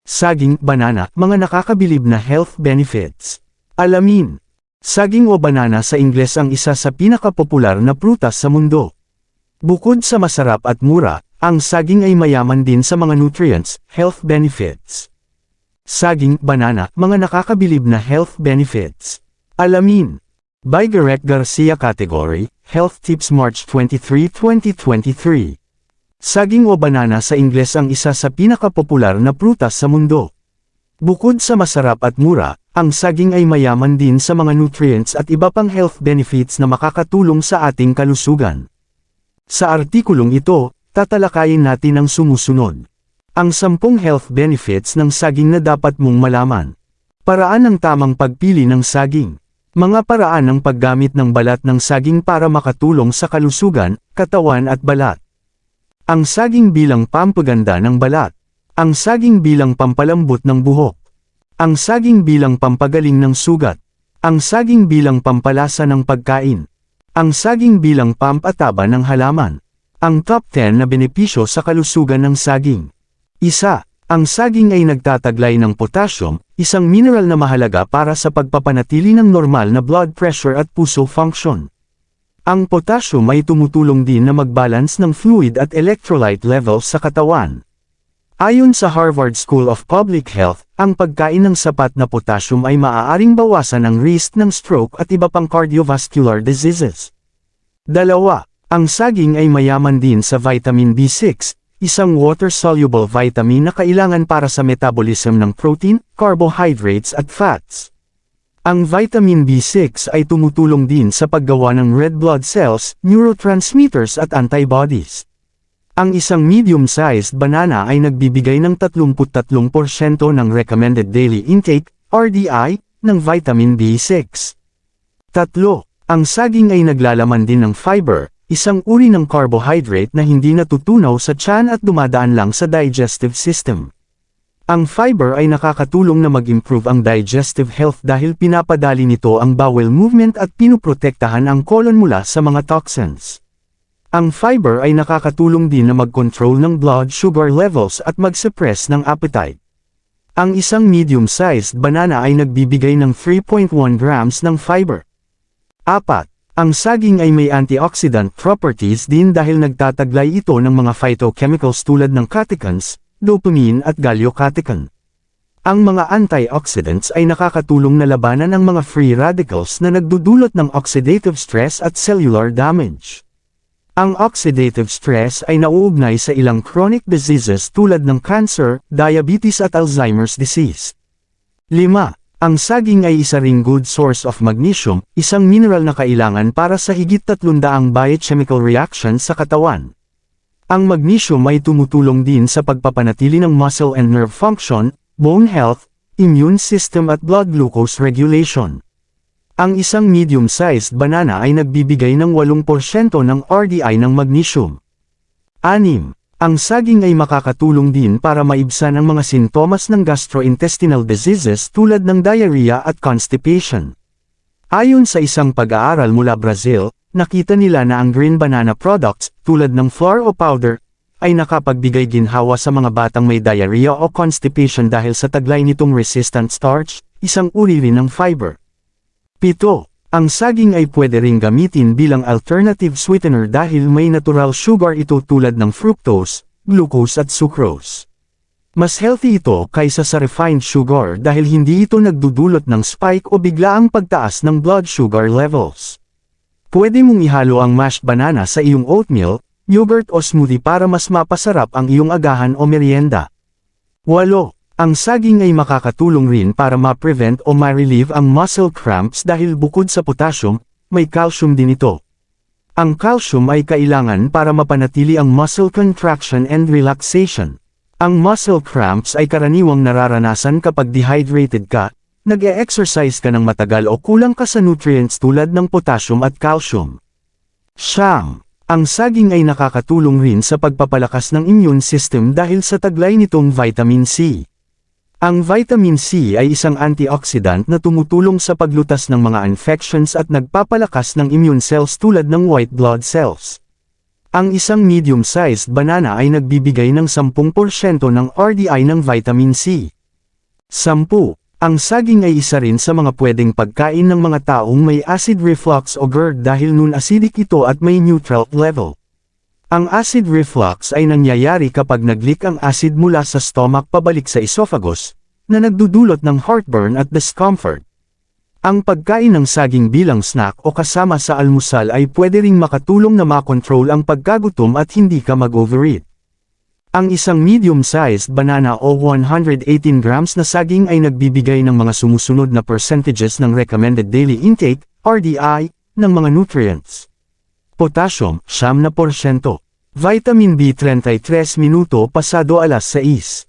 Saging, banana, mga nakakabilib na health benefits. Alamin. Saging o banana sa Ingles ang isa sa pinakapopular na prutas sa mundo. Bukod sa masarap at mura, ang saging ay mayaman din sa mga nutrients, health benefits. Saging, banana, mga nakakabilib na health benefits. Alamin. By Garrett Garcia Category, Health Tips March 23, 2023. Saging o banana sa Ingles ang isa sa pinakapopular na prutas sa mundo. Bukod sa masarap at mura, ang saging ay mayaman din sa mga nutrients at iba pang health benefits na makakatulong sa ating kalusugan. Sa artikulong ito, tatalakayin natin ang sumusunod. Ang 10 health benefits ng saging na dapat mong malaman. Paraan ng tamang pagpili ng saging. Mga paraan ng paggamit ng balat ng saging para makatulong sa kalusugan, katawan at balat. Ang saging bilang pampaganda ng balat. Ang saging bilang pampalambot ng buhok. Ang saging bilang pampagaling ng sugat. Ang saging bilang pampalasa ng pagkain. Ang saging bilang pampataba ng halaman. Ang top 10 na benepisyo sa kalusugan ng saging. 1. Ang saging ay nagtataglay ng potassium, isang mineral na mahalaga para sa pagpapanatili ng normal na blood pressure at puso function. Ang potassium ay tumutulong din na mag-balance ng fluid at electrolyte levels sa katawan. Ayon sa Harvard School of Public Health, ang pagkain ng sapat na potassium ay maaaring bawasan ang risk ng stroke at iba pang cardiovascular diseases. 2. Ang saging ay mayaman din sa vitamin B6, isang water-soluble vitamin na kailangan para sa metabolism ng protein, carbohydrates at fats. Ang vitamin B6 ay tumutulong din sa paggawa ng red blood cells, neurotransmitters at antibodies. Ang isang medium-sized banana ay nagbibigay ng 33% ng recommended daily intake, RDI, ng vitamin B6. 3. Ang saging ay naglalaman din ng fiber, isang uri ng carbohydrate na hindi natutunaw sa tiyan at dumadaan lang sa digestive system. Ang fiber ay nakakatulong na mag-improve ang digestive health dahil pinapadali nito ang bowel movement at pinuprotektahan ang colon mula sa mga toxins. Ang fiber ay nakakatulong din na mag-control ng blood sugar levels at mag-suppress ng appetite. Ang isang medium-sized banana ay nagbibigay ng 3.1 grams ng fiber. 4. Ang saging ay may antioxidant properties din dahil nagtataglay ito ng mga phytochemicals tulad ng catechins, dopamine at galiocatechin. Ang mga antioxidants ay nakakatulong na labanan ang mga free radicals na nagdudulot ng oxidative stress at cellular damage. Ang oxidative stress ay nauugnay sa ilang chronic diseases tulad ng cancer, diabetes at Alzheimer's disease. 5. Ang saging ay isa ring good source of magnesium, isang mineral na kailangan para sa higit 300 biochemical reactions sa katawan. Ang magnesium ay tumutulong din sa pagpapanatili ng muscle and nerve function, bone health, immune system at blood glucose regulation. Ang isang medium-sized banana ay nagbibigay ng 8% ng RDI ng magnesium. 6. Ang saging ay makakatulong din para maibsan ang mga sintomas ng gastrointestinal diseases tulad ng diarrhea at constipation. Ayon sa isang pag-aaral mula Brazil, nakita nila na ang green banana products, tulad ng flour o powder, ay nakapagbigay ginhawa sa mga batang may diarrhea o constipation dahil sa taglay nitong resistant starch, isang uri rin ng fiber. 7. Ang saging ay pwede ring gamitin bilang alternative sweetener dahil may natural sugar ito tulad ng fructose, glucose at sucrose. Mas healthy ito kaysa sa refined sugar dahil hindi ito nagdudulot ng spike o biglaang pagtaas ng blood sugar levels. Pwede mong ihalo ang mashed banana sa iyong oatmeal, yogurt o smoothie para mas mapasarap ang iyong agahan o merienda. 8. Ang saging ay makakatulong rin para ma-prevent o ma-relieve ang muscle cramps dahil bukod sa potassium, may calcium din ito. Ang calcium ay kailangan para mapanatili ang muscle contraction and relaxation. Ang muscle cramps ay karaniwang nararanasan kapag dehydrated ka, nag-e-exercise ka ng matagal o kulang ka sa nutrients tulad ng potassium at calcium. 9. Ang saging ay nakakatulong rin sa pagpapalakas ng immune system dahil sa taglay nitong vitamin C. Ang vitamin C ay isang antioxidant na tumutulong sa paglutas ng mga infections at nagpapalakas ng immune cells tulad ng white blood cells. Ang isang medium-sized banana ay nagbibigay ng 10% ng RDI ng vitamin C. 10. Ang saging ay isa rin sa mga pwedeng pagkain ng mga taong may acid reflux o GERD dahil non-acidic ito at may neutral level. Ang acid reflux ay nangyayari kapag nag-leak ang acid mula sa stomach pabalik sa esophagus, na nagdudulot ng heartburn at discomfort. Ang pagkain ng saging bilang snack o kasama sa almusal ay pwede ring makatulong na makontrol ang pagkagutom at hindi ka mag-overeat. Ang isang medium-sized banana o 118 grams na saging ay nagbibigay ng mga sumusunod na percentages ng recommended daily intake, RDI, ng mga nutrients. Potassium, 9%. Vitamin B 33 minuto pasado alas 6.